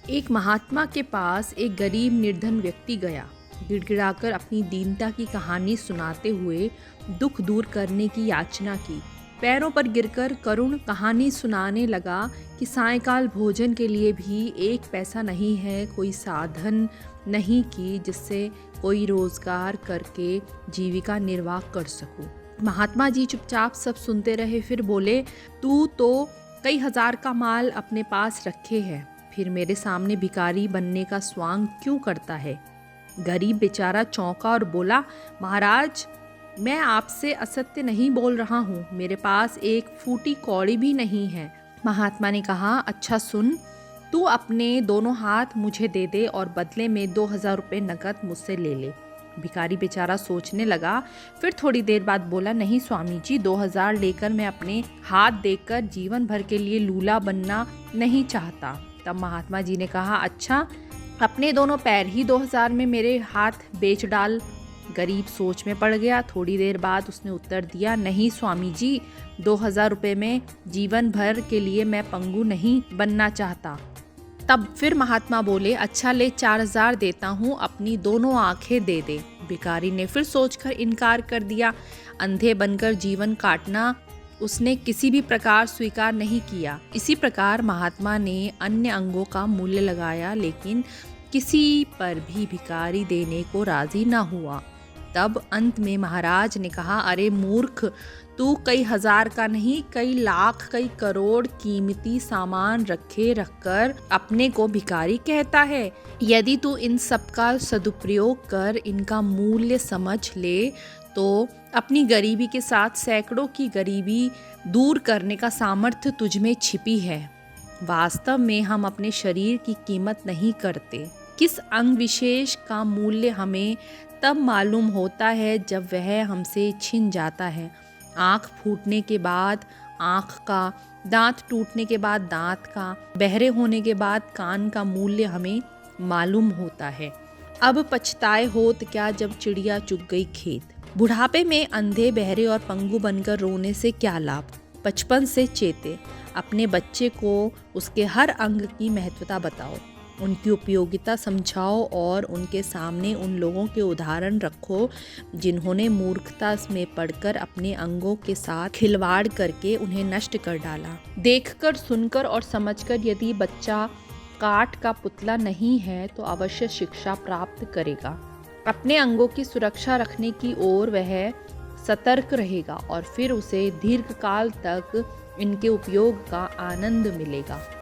एक महात्मा के पास एक गरीब निर्धन व्यक्ति गया। गिड़गिड़ाकर अपनी दीनता की कहानी सुनाते हुए दुख दूर करने की याचना की। पैरों पर गिरकर करुण कहानी सुनाने लगा कि सायंकाल भोजन के लिए भी एक पैसा नहीं है, कोई साधन नहीं कि जिससे कोई रोजगार करके जीविका निर्वाह कर सकूं। महात्मा जी चुपचाप सब सुनते रहे, फिर बोले, तू तो कई हजार का माल अपने पास रखे है, फिर मेरे सामने भिखारी बनने का स्वांग क्यों करता है। गरीब बेचारा चौंका और बोला, महाराज, मैं आपसे असत्य नहीं बोल रहा हूँ, मेरे पास एक फूटी कौड़ी भी नहीं है। महात्मा ने कहा, अच्छा सुन, तू अपने दोनों हाथ मुझे दे दे और बदले में 2000 रुपये नकद मुझसे ले ले। भिखारी बेचारा सोचने लगा, फिर थोड़ी देर बाद बोला, नहीं स्वामी जी, 2000 लेकर मैं अपने हाथ देकर जीवन भर के लिए लूला बनना नहीं चाहता। तब महात्मा जी ने कहा, अच्छा, अपने दोनों पैर ही 2000 में मेरे हाथ बेच डाल। गरीब सोच में पड़ गया। थोड़ी देर बाद उसने उत्तर दिया, नहीं स्वामी जी, 2000 रुपये में जीवन भर के लिए मैं पंगु नहीं बनना चाहता। तब फिर महात्मा बोले, अच्छा ले, 4000 देता हूँ, अपनी दोनों आंखें दे दे। भिखारी ने फिर सोचकर इनकार कर दिया। अंधे बनकर जीवन काटना उसने किसी भी प्रकार स्वीकार नहीं किया। इसी प्रकार महात्मा ने अन्य अंगों का मूल्य लगाया, लेकिन किसी पर भी भिखारी देने को राजी न हुआ। तब अंत में महाराज ने कहा, अरे मूर्ख, तू कई हजार का नहीं, कई लाख, कई करोड़ कीमती सामान रखे रखकर अपने को भिखारी कहता है। यदि तू इन सब का सदुपयोग कर इनका मूल्य समझ ले तो अपनी गरीबी के साथ सैकड़ों की गरीबी दूर करने का सामर्थ्य तुझ में छिपी है। वास्तव में हम अपने शरीर की कीमत नहीं करते। किस अंग विशेष का मूल्य हमें तब मालूम होता है जब वह हमसे छिन जाता है। आँख फूटने के बाद आँख का, दांत टूटने के बाद दांत का, बहरे होने के बाद कान का मूल्य हमें मालूम होता है। अब पछताए होत क्या जब चिड़िया चुग गई खेत। बुढ़ापे में अंधे, बहरे और पंगु बनकर रोने से क्या लाभ। बचपन से चेते अपने बच्चे को उसके हर अंग की महत्वता बताओ, उनकी उपयोगिता समझाओ और उनके सामने उन लोगों के उदाहरण रखो जिन्होंने मूर्खता में पड़कर अपने अंगों के साथ खिलवाड़ करके उन्हें नष्ट कर डाला। देखकर, सुनकर और समझकर यदि बच्चा काठ का पुतला नहीं है तो अवश्य शिक्षा प्राप्त करेगा। अपने अंगों की सुरक्षा रखने की ओर वह सतर्क रहेगा और फिर उसे दीर्घकाल तक इनके उपयोग का आनंद मिलेगा।